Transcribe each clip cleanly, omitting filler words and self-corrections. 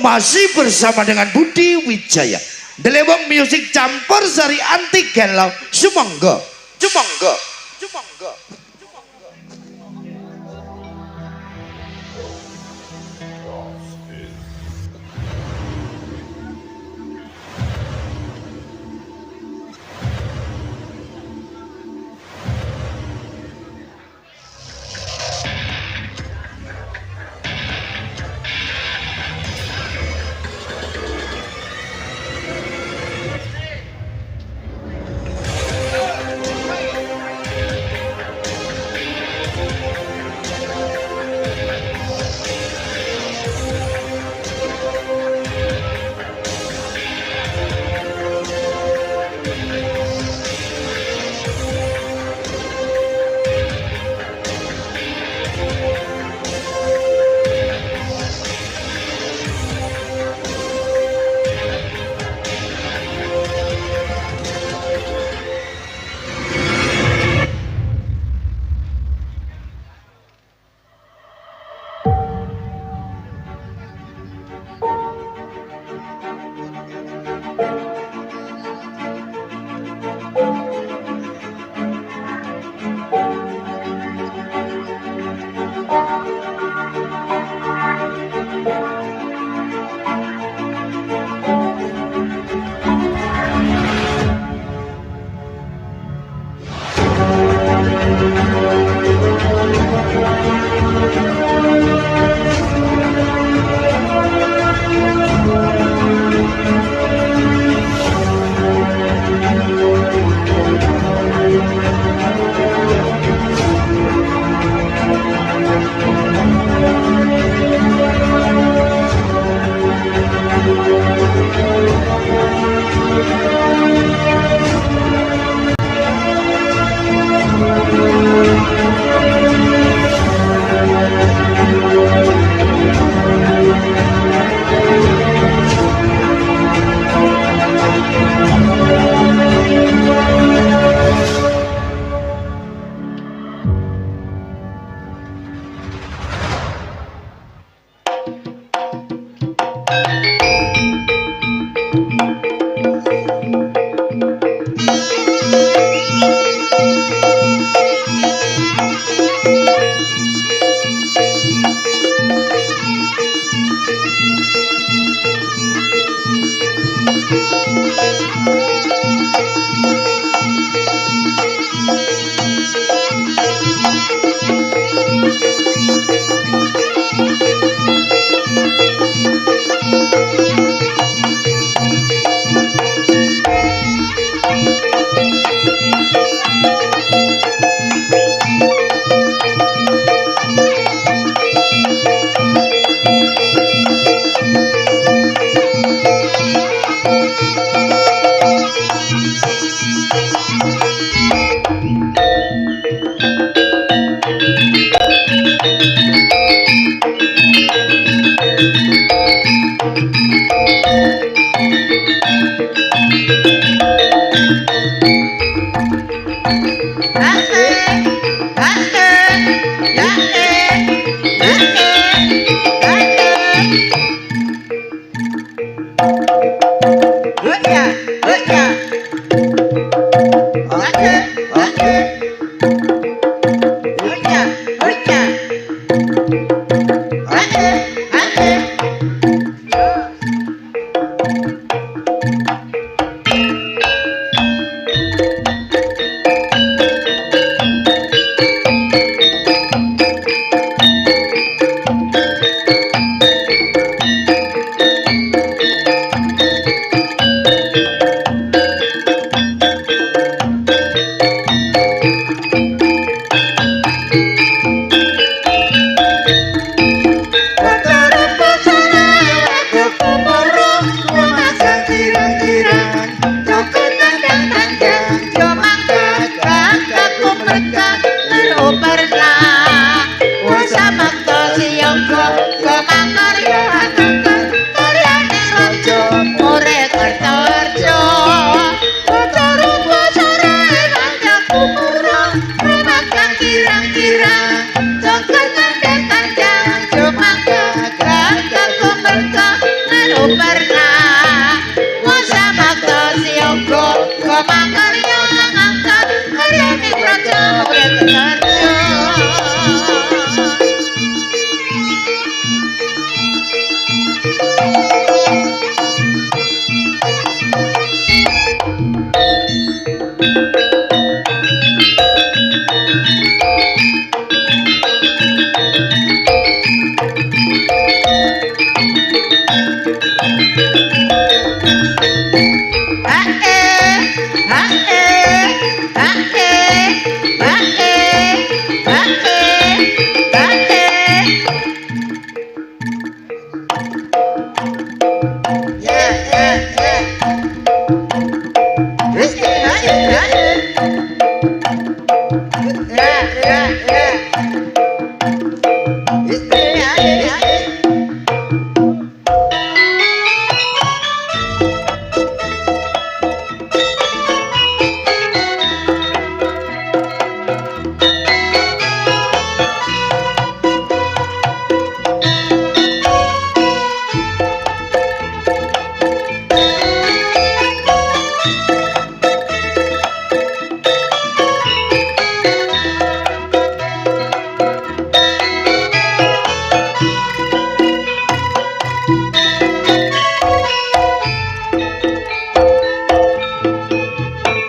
masih bersama dengan Budi Wijaya. Delewong Music campur sari anti galau. Sumangga, sumangga, sumangga.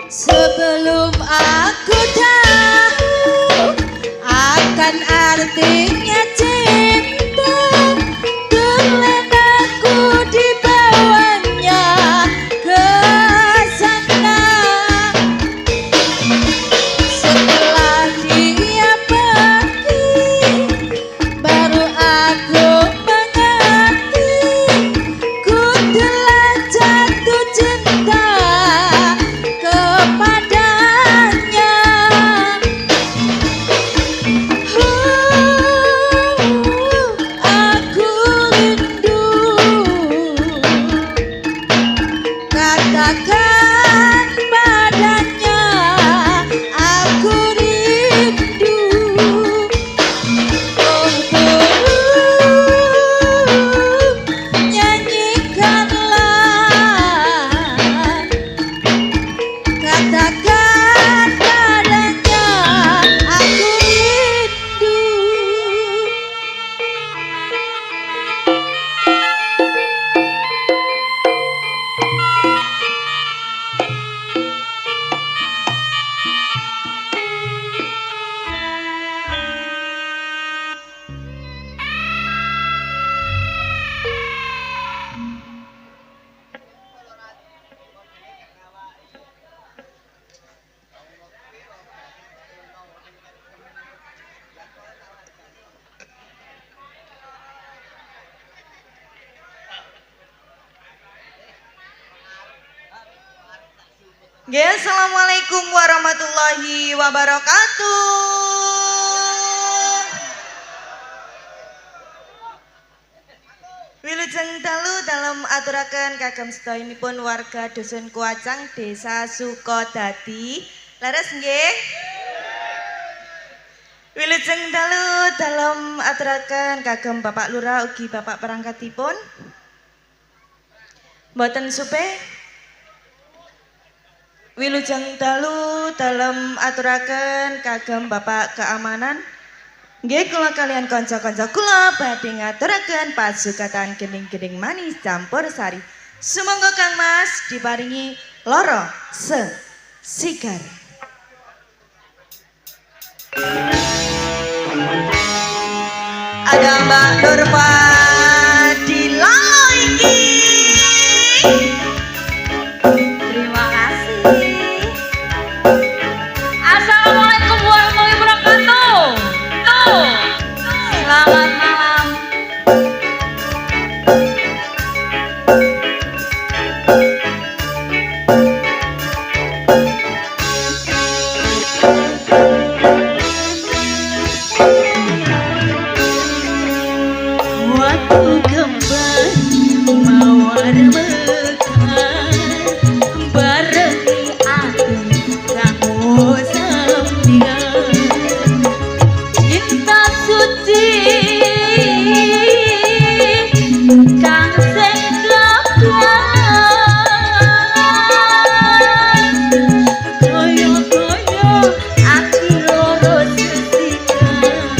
Sebelum aku tahu akan artinya cinta, terlenaku dibawanya ke sana. Setelah dia pergi, baru aku mengerti ku telah jatuh cinta kepadanya. Aku rindu, katakan padanya aku rindu. Oh burung, nyanyikanlah, katakan padanya aku rindu. Nggih, assalamualaikum warahmatullahi wabarakatuh. Wilujeng dalu dalam aturaken kagem sedaya warga dusun Kuacang, Desa Sukodadi. Leres nggih? Wilujeng dalu dalam aturaken kagem Bapak Lurah ugi Bapak perangkatipun. Mboten supe. Wilujeng dalu dalam aturaken kagem Bapak Keamanan. Nggih kula kalian kanca-kanca kula badhe ngaturaken pasukatan gening-gening manis campur sari. Sumangga Kang Mas diparingi loro sigar. Ada Mbak Nurma di lagi. Terima kasih. Assalamualaikum warahmatullahi wabarakatuh. Selamat malam. Waktu kembali mawar mekar, barengi aku kamu sambian cinta suci kang seglapan, koyo-koyo ati loro sesikan.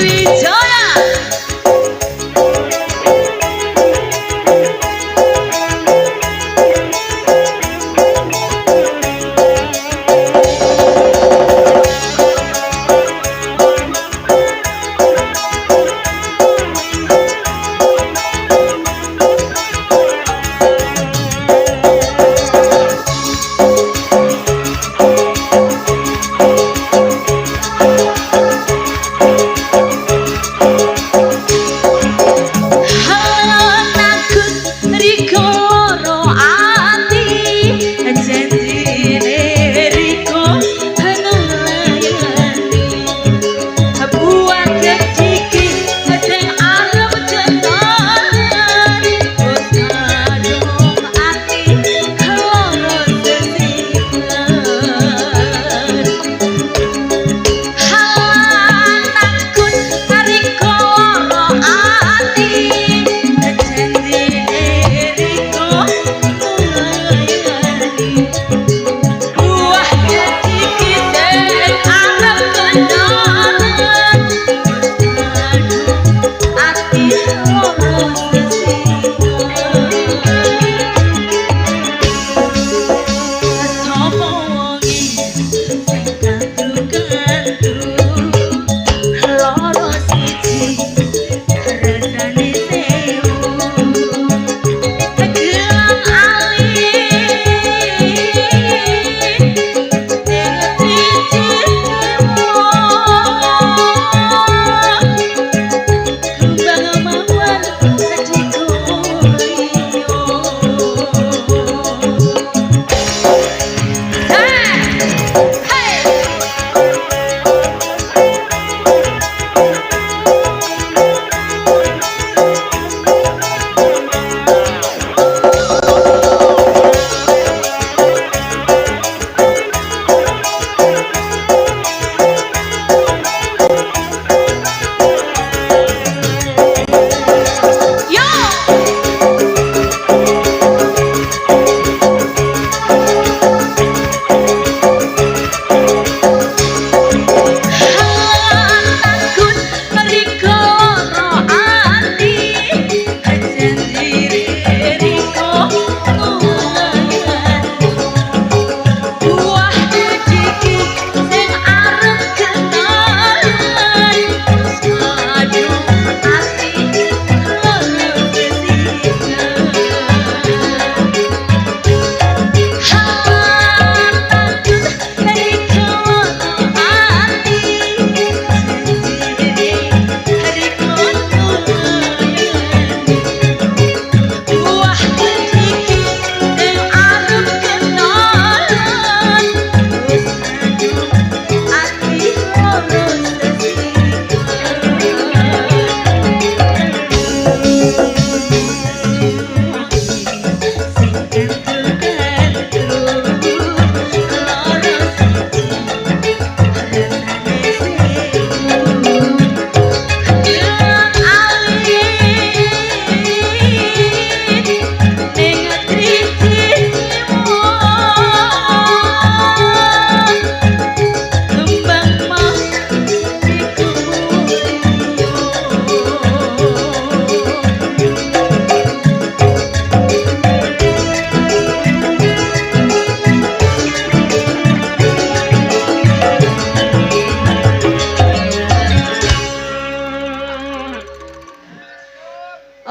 Wijaya.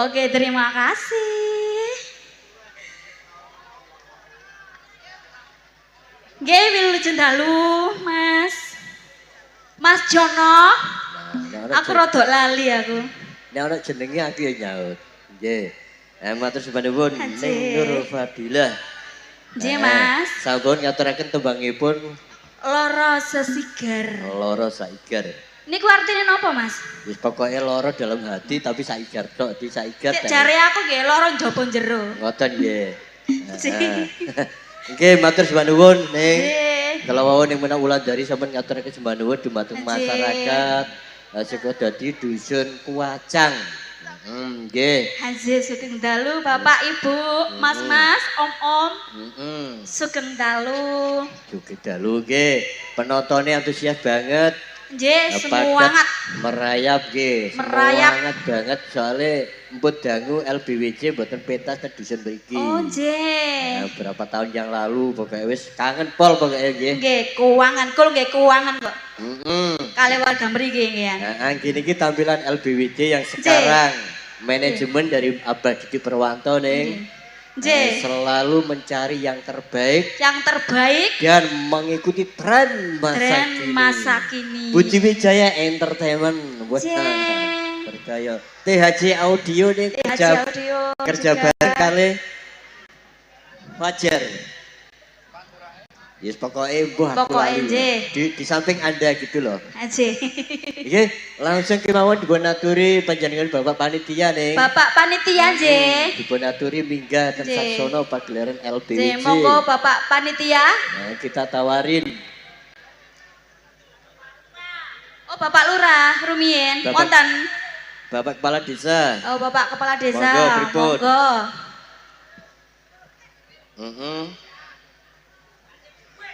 Oke, terima kasih. Nggih, wilujeng dalu, Mas. Mas Jono. Aku rada lali aku. Nek ana jenenge aku ya nyaut. Nggih. Matur suwun ning Nur Fadilah. Nggih, Mas. Sampun ngaturaken tembangipun Loro sesigar. Loro saigar. Niku artine napa, Mas? Wis pokoke loro dalam hati tapi saigar tok, di saigar. Jare aku nggih loro njaba jero. Ngoten nggih. Nggih, matur suwun ning kelawon ning menawa Wulandari sampun ngaturaken sembah nuwun dumateng masyarakat saka dadi dusun Kuacang. Nggih. Haji sugeng dalu Bapak Ibu, Mas-mas, Om-om. Sugeng dalu. Sugeng dalu nggih. Penontone antusias banget. Nggih, semuangat. Merayap nggih. Merayap. Semuangat banget soalnya emput dangu LBWC mboten pentas teng dusun mriki. Oh, nggih. Nah, berapa tahun yang lalu pokoknya wis kangen pol pokoknya nggih. Nggih, keuangan, kul nggih keuangan kok. Heeh. Kali warga mriki nggih. Nah, gini iki tampilan LBWC yang sekarang manajemen dari Abah Didi Perwanto ning Nggih. selalu mencari yang terbaik Yang terbaik dan mengikuti tren masa tren kini. masa kini. Budi Wijaya Entertainment. Wah, Jeng. percaya. THC Audio nih THC Audio kerja juga. bareng kali Fajar. Yes, pokoknya Pokoknya, nggih. di samping Anda gitu loh. Aji. Oke, langsung kemauan dibonaturi panjenengan Bapak Panitia nih. Bapak panitia nggih. Dibonaturi minggah dan Nggih. saksono pagelaran Nggih, LBWC. monggo Bapak panitia. Nah, kita tawarin Oh, Bapak Lurah Rumien, Bapak- wonten. Bapak Kepala Desa. Oh, Bapak Kepala Desa. Monggo, pripun? Monggo.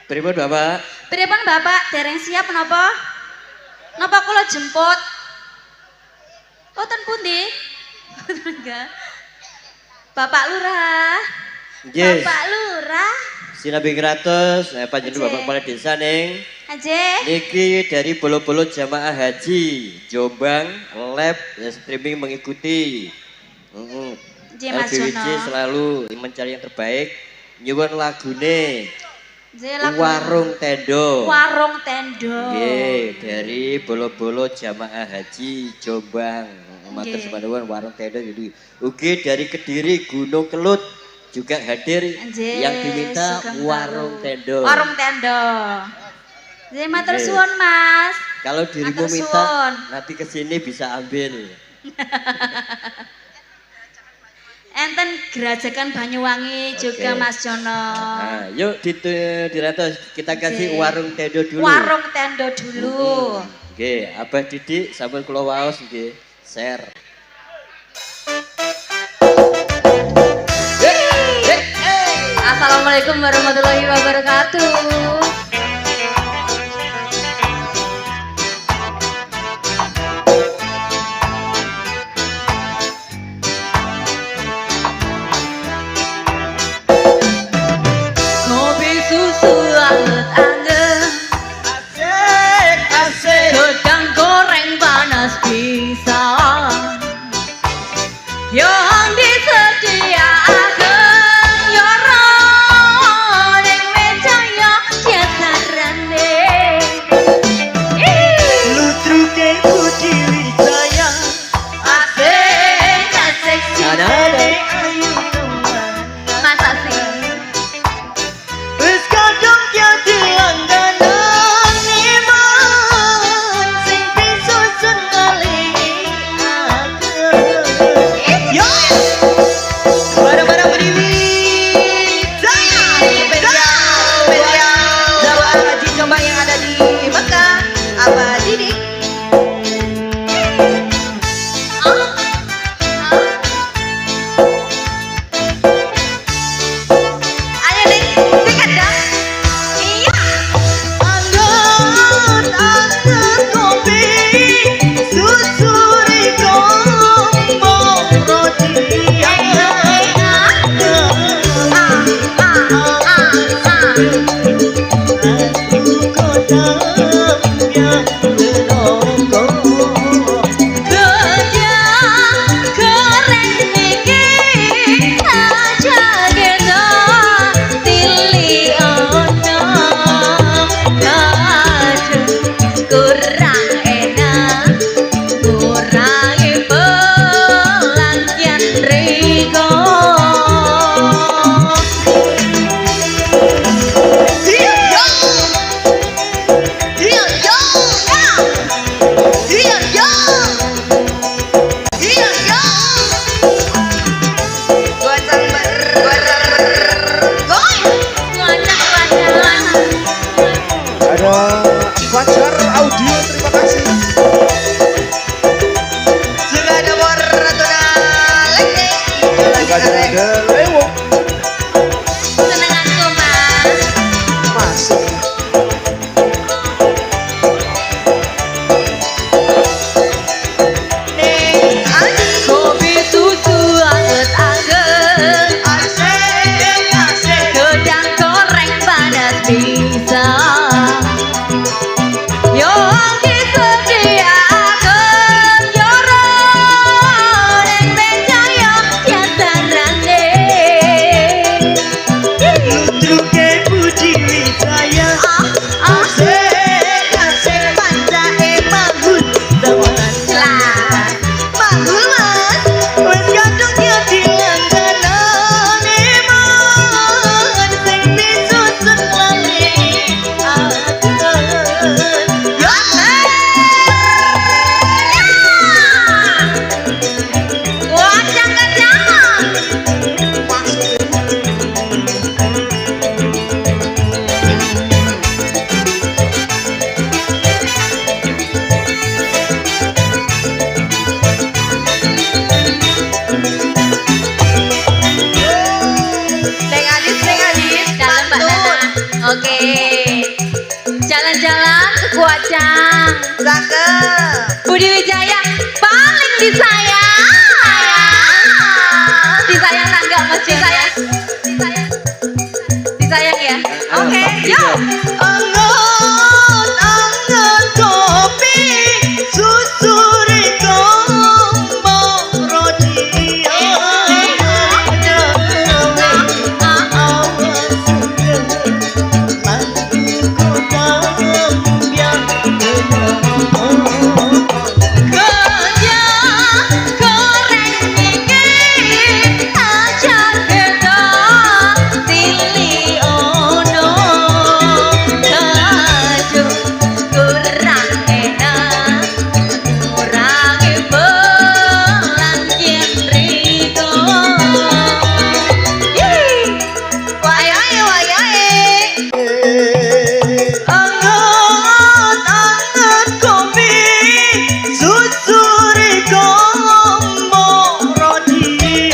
Pripun Bapak? Pripun Bapak dereng siap napa? Napa kula jemput? Wonten pundi? Enggak. Bapak Lurah. Yes. Bapak Lurah. Sinabi Kratos, panjenengan Aje. Bapak Kepala Desa ning. Aje. Niki dari bolo-bolo jamaah haji Jombang Lab ya, streaming mengikuti. Nggih, Mas LBWC Jono. selalu mencari yang terbaik. Nyuwun lagune Nggih, lagu- Warung Tendo. Warung Tendo. Nggih, dari bolo-bolo jamaah haji Jombang. Matur Nggih. sembahun Warung Tendo gitu. Ugi dari Kediri Gunung Kelut juga hadir Nggih, yang diminta Sugeng Warung Baru. Tendo. Warung Tendo. Nggih, matur Nggih. suwun, Mas. Kalau dirimu Matur minta suwun. nanti ke sini bisa ambil. Enten Gerajakan Banyuwangi juga Oke. Mas Jono. Nah, yuk Diratos kita kasih Nggih. Warung Tendo dulu. Warung Tendo dulu. Nggih, Abah Didi sampun kula waos nggih. Share. Assalamualaikum warahmatullahi wabarakatuh. Ngopi susu anget-anget, Asik, asik. gedang goreng panas bisa. Yang disediakan yo ning meja yo jasarane. Ludruke Budi Wijaya. Asik, asik Ada. Mas asik. Wis kadung jadi langganan iman sing disusun kali jelas. Manggul mas, wes kadung nyati langganane man sing disusun lali agen. Ya Wajang kacang. Neng Adis, Dalam Mbak Nana. Oke. Jalan-jalan ke Kuacang. cakep. Budi Wijaya paling disayang. Disayang tangga mas disayang. Disayang ya. Oke, yuk. Anget-anget kopi susuri gombong roti. Anget-anget kopi susuri gombong roti.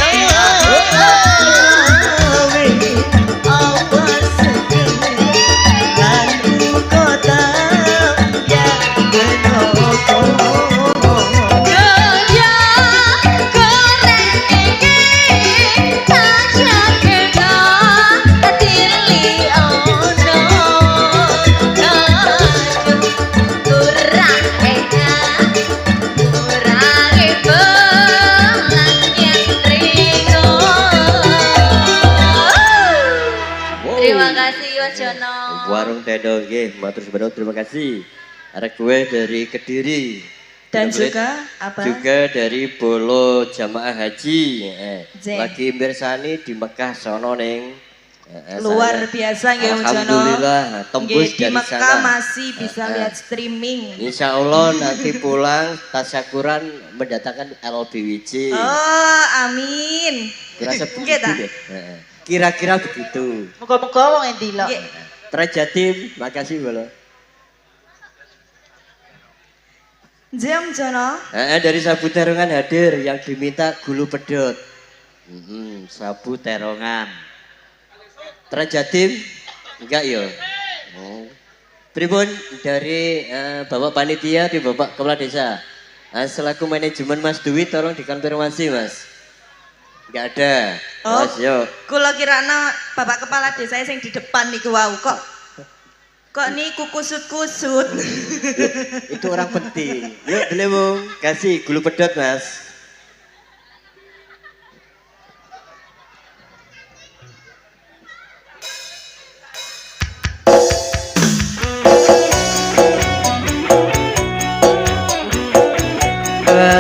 Awas segengan kota yang Terima kasih Mas Jono. Warung Tendo nggih, matur sebenarnya terima kasih. Arek gue dari Kediri. dan Bener-bener juga apa? juga dari Bolo Jamaah Haji. J. Lagi mirsani di Mekah sono ning. Luar biasa nggih Mas Jono. Alhamdulillah tembus Nggih, di dari Mekah sana. masih bisa lihat streaming. Insya Allah nanti pulang tasyakuran mendatangkan LBWJ. Oh, amin. Kira-kira Nggih, begitu ta? deh. Kira-kira begitu. Muga-muga wong endi lho. Trajatim, makasih Bolo. Jam Jono. Dari Sabu Terongan hadir yang diminta gulu pedot. Sabu Terongan. Trajatim enggak yo. Pripun dari Bapak Panitia di Bapak Kepala Desa. Selaku manajemen Mas Dwi tolong dikonfirmasi Mas. Enggak ada. Oh. Mas yo. Kula kirana Bapak Kepala Desa sing di depan niku wau kok niku kusut-kusut. Itu orang penting. Yuk Delewung, kasih gulu pedot Mas.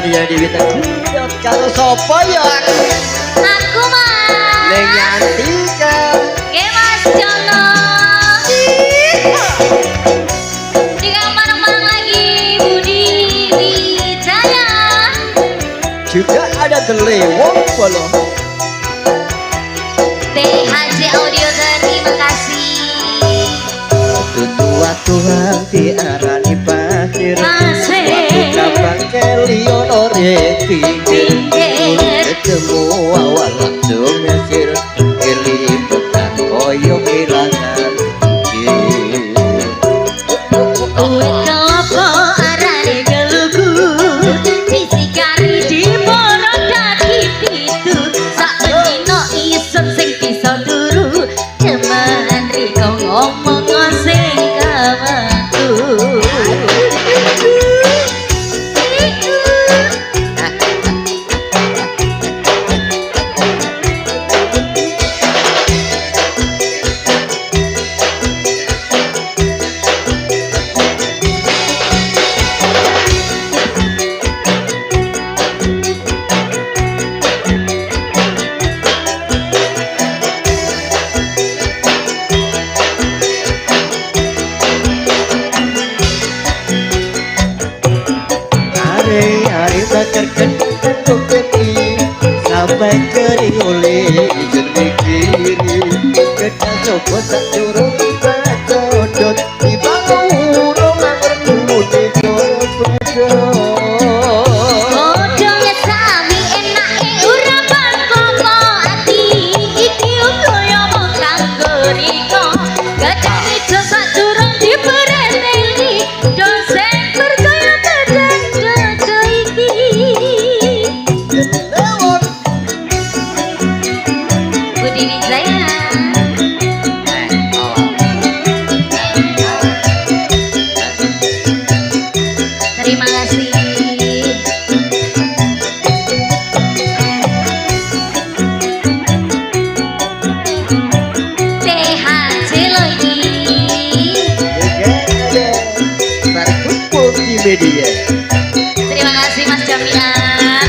Dia diminta pedot kalau sopo ya Aku mas. Neng Yantika. Oke Mas Jono. Tinggal bareng-bareng lagi Budi Wijaya. Juga ada Delewung Bolo. THJ Audio terima kasih. Tua-tua diarani pasir. Pasir. Kapang kelion ore pinggir. Pinggir. Ketemu awal langsung mesir. Keliputan koyo kehilangan. Uwit kelapa arane gelugu. Disikari di porong dadi pitu. Sak dino isun sing bisa turu. Teman riko ngomong sing kawanku. bakar kendang kokeni sampai kering oleh izin mikiri gedang sopo sak curung bacodot di bawah urung ngertu di koro bedot Godhongnya sami enake ora bangkono ati iki kaya mung kanggo riko gadang ijo sak durung diperenteli dosen percaya kadang dodo iki Budi Wijaya terima kasih THC loh ini Sarkut Multimedia. terima kasih Mas Jamian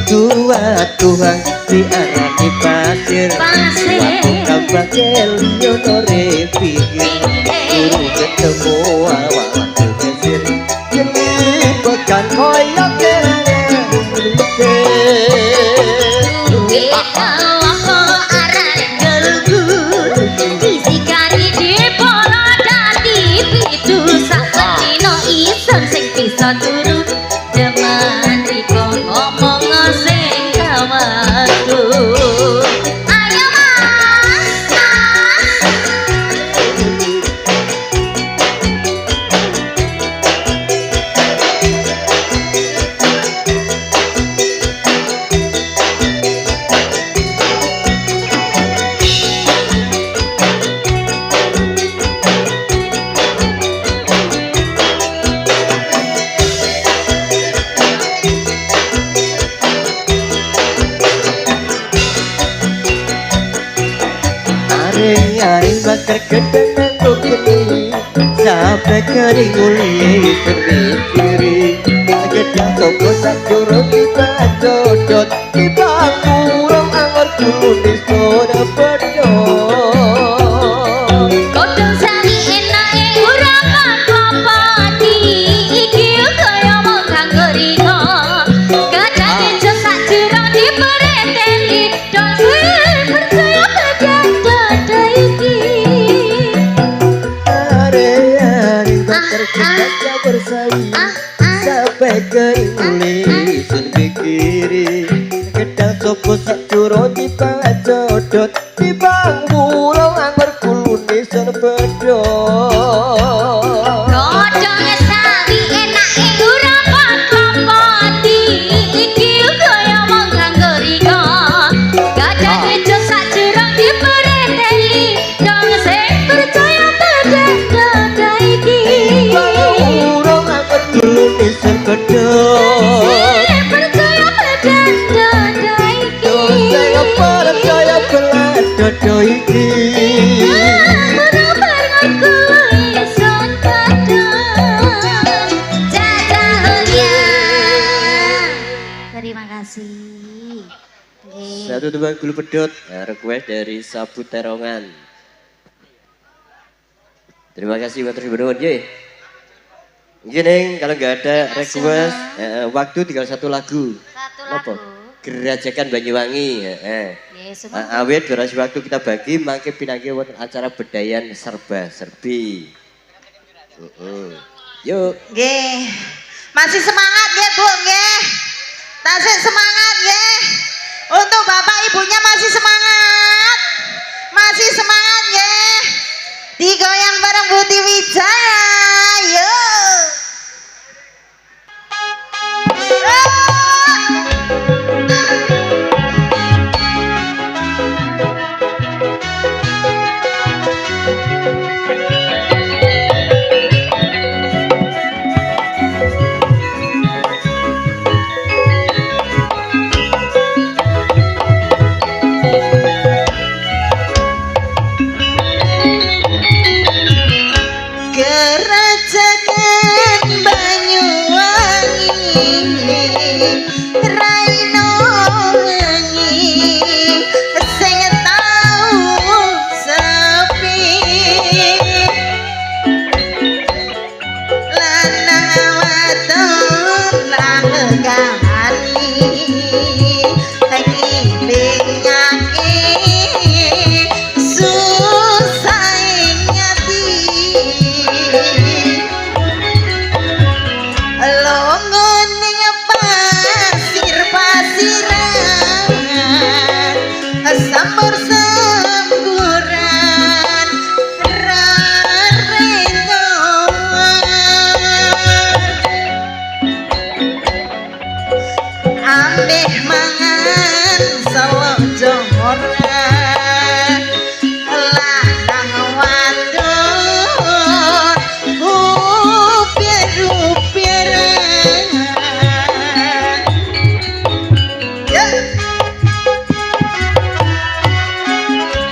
Tua Tuhan diarani pasir Pasir. waktu kabagel nyonore pikir guru ketemu awak kesir ini pekan koyok duwe loko aran gelgu disikari dipono dadi pitu saketino ison sing bisa turu demen riko ngomong sing kawaku ayo mas Aring bakar gedang kokeni sampai kering oleh terpikiri gedang sopo sak curung dibacodot di bangku urung angor kunis soda bedot Godhong sari enake ora apa-apa ati iki kaya mung kanggo riko kadang ijo sak jero diperenteli dosen percaya kadang dodo iki Aring bakar gedang bersaing sampai kering oleh sun pikiri gedang sopo sak curung dibacodot di bangku urung angor kunis soda bedot Godhongnya sari enake ora apa-apa ati iki kaya mung kanggo riko kadang ijo sak jero diperenteli dosen percaya kadang dodo iki urung angker kunis bedot percaya kadang dodo iki saya percaya belas dodo iki ora barenganku ison kadang jajahnya terima kasih Nggih. satu tembang gulu pedot request dari Sabu Terongan. Terima kasih buat Ribuan ye. Gini kalau nggak ada request waktu tinggal satu lagu. Satu Apa? lagu. Gerajakan Banyuwangi. Yes, semua. Awet durasi waktu kita bagi mangke pinangke wonten acara bedayan serba serbi. Yuk. Nggih. Masih semangat nggih, Bu, nggih. Tasik semangat nggih. Untuk Bapak Ibunya masih semangat. Masih semangat nggih. Digoyang bareng Budi Wijaya. Yuk. Lanang awat ning pasir-pasiran sambur-samburan rarendoan ambeh mangan selojo ora lanang wadon upir-upiran ya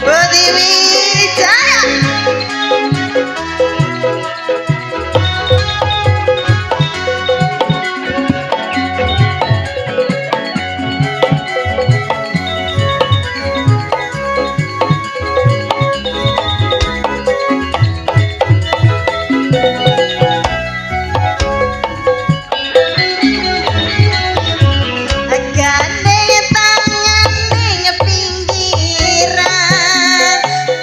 Budi Wijaya gandeng tangan ning pinggiran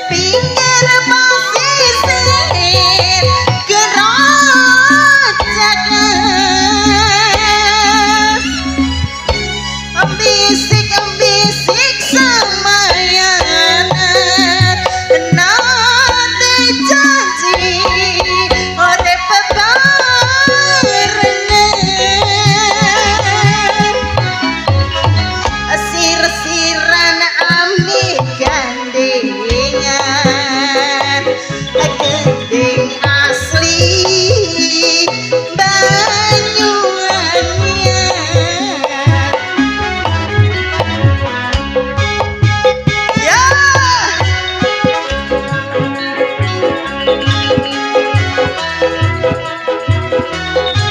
pinggir pasisir gerojakan bisik-bisik semayangan nate janji urip bebarengan sir-siran ambi gandengan gending asli Banyuwangian ya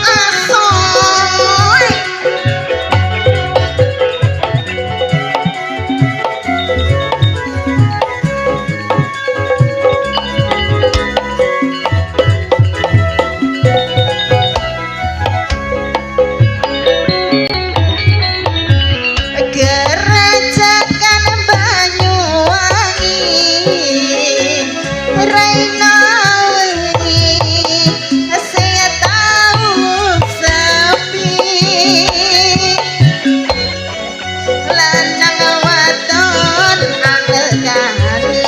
ahoy Gerajakan Banyuwangi Raina wengi saya tahu sepi lanang wadon angekani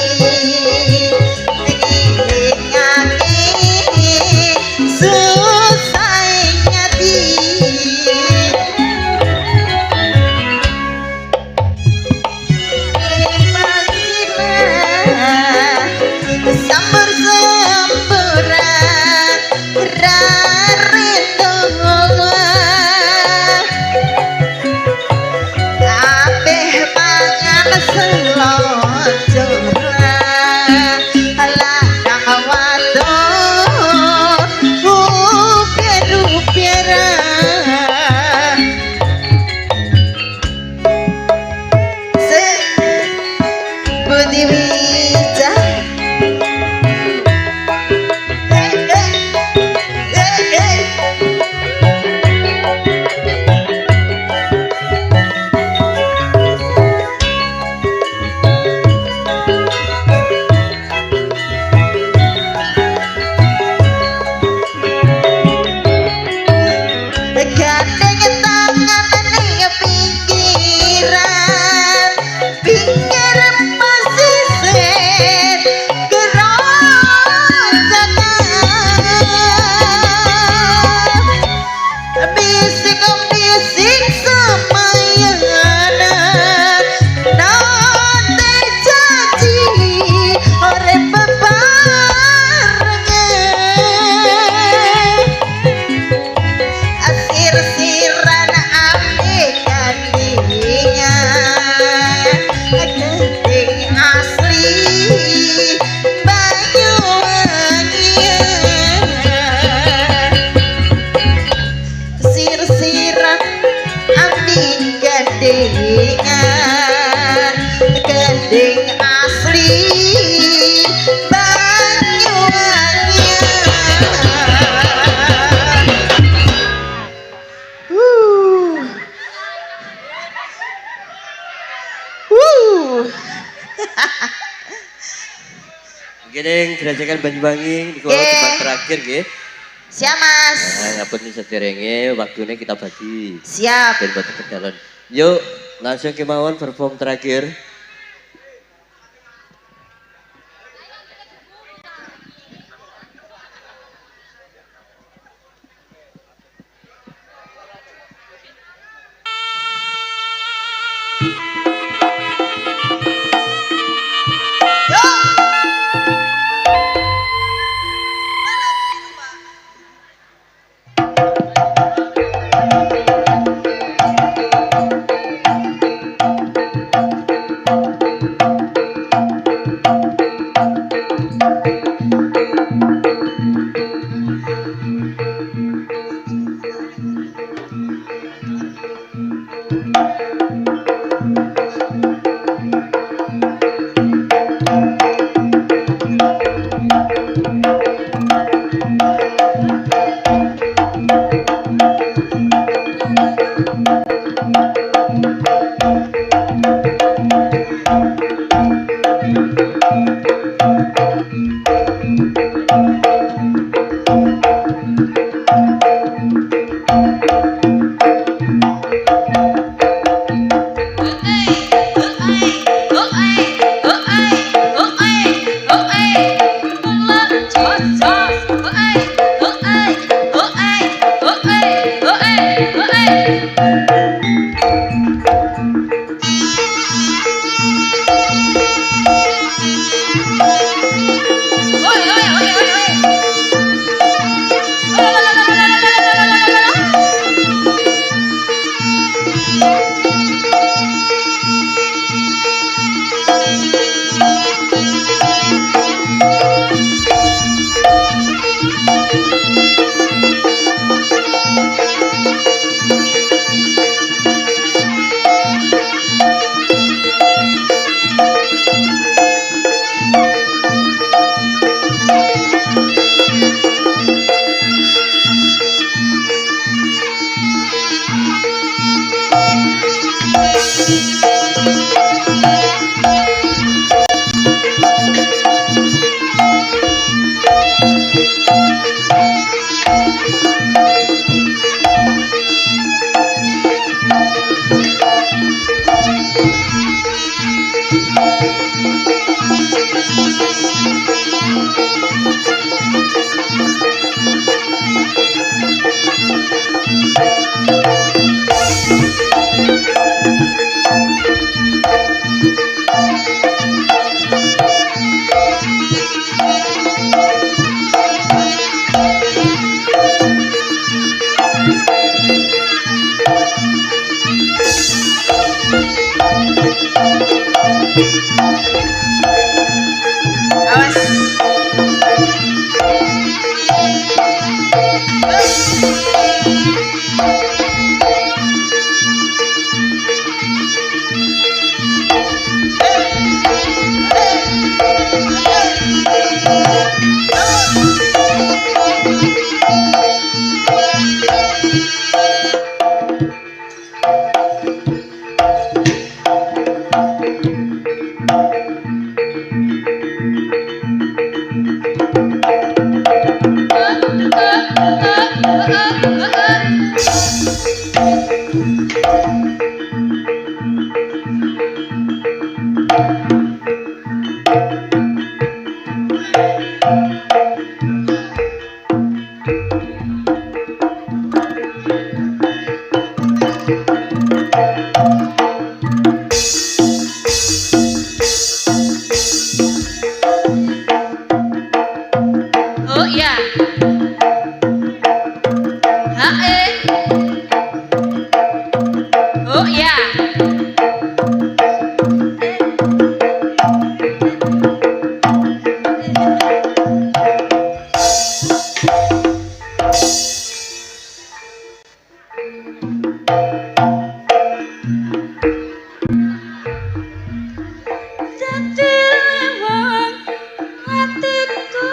ngilingake susah nyati sambur-samburan rarendoan kabeh mangan selojo lanang wadon upir-upiran Budi Wijaya gandeng tangan ning pinggiran pinggir pasisir gerojakan bisik-bisik semayangan nate janji urip bebarengan sir-siran ambi gandengan gending asli Banyuwangian sir-siran ambi gandengan gending asli Gini, gerajakan Banyuwangi di kolom debat terakhir, nggih. Siap Mas. Nah, ngapun sederenge waktunya kita bagi. Siap. Ben boten kedalan. Yuk, langsung kemauan perform terakhir. Oh iya. Hae. Oh iya. Dadi lewat hatiku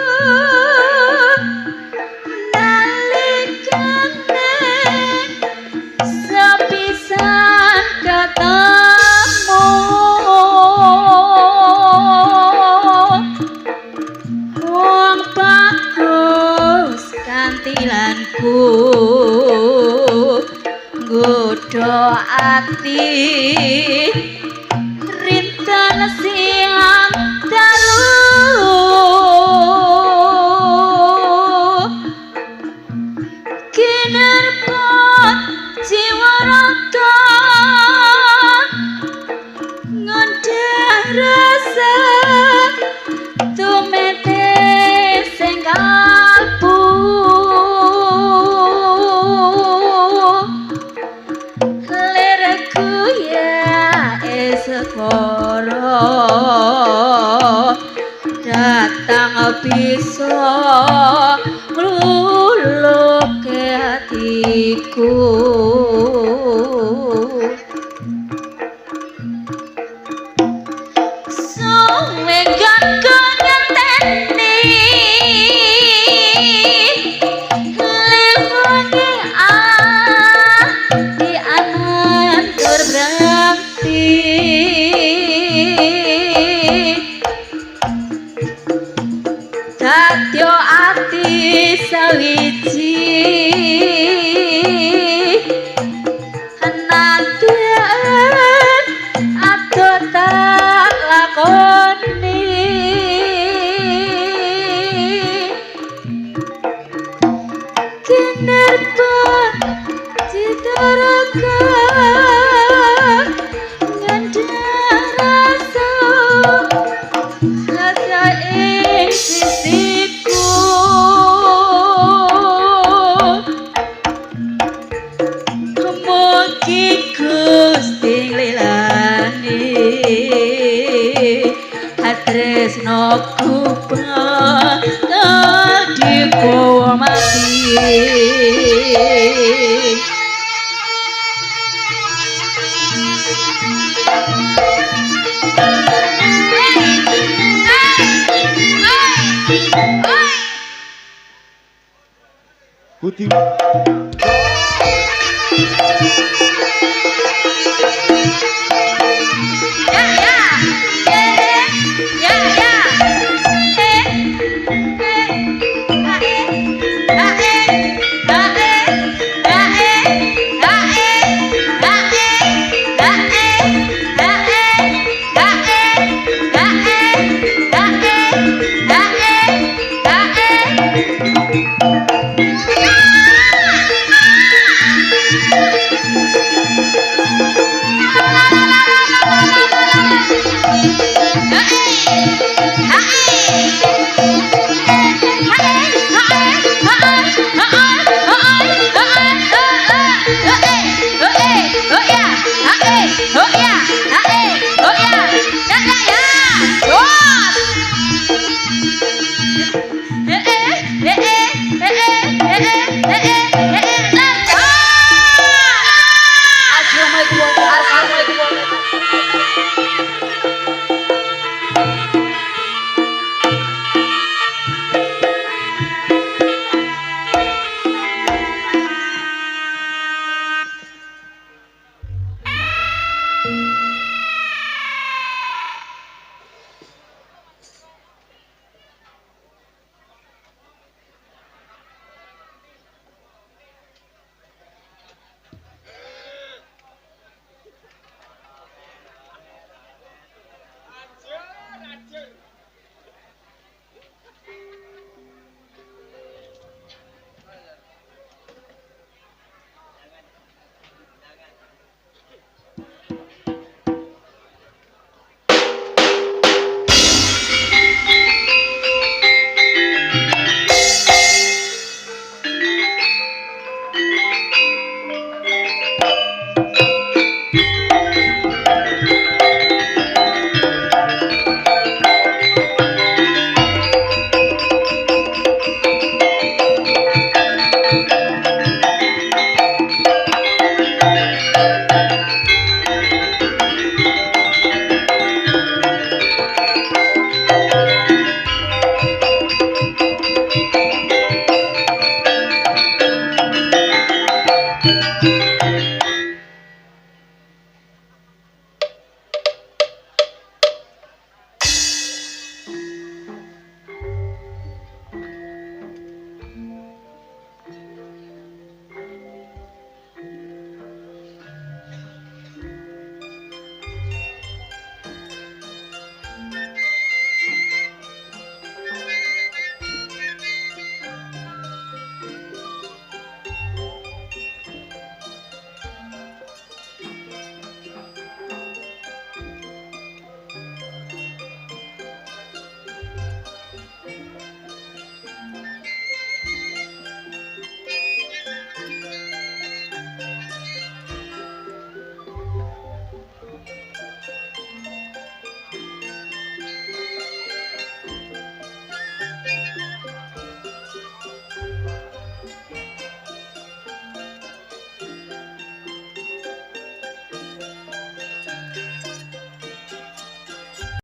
nalikane sepisan ketemu wong bagus kanthi Kudo ati rinten siang dalu kinerpot jiwa raga ngondang rasa tumete sing kalbu lirku ya eseporo datang bisa ngluluke hatiku suwe gak ngenteni lewangi di anantur berarti dadya ati sawiji nantian adoh tak lakoni kinerba citaraga ngandhang rasa rasa ing sisiku mugi Gusti nglelani tresnoku dibawa mati. Putih.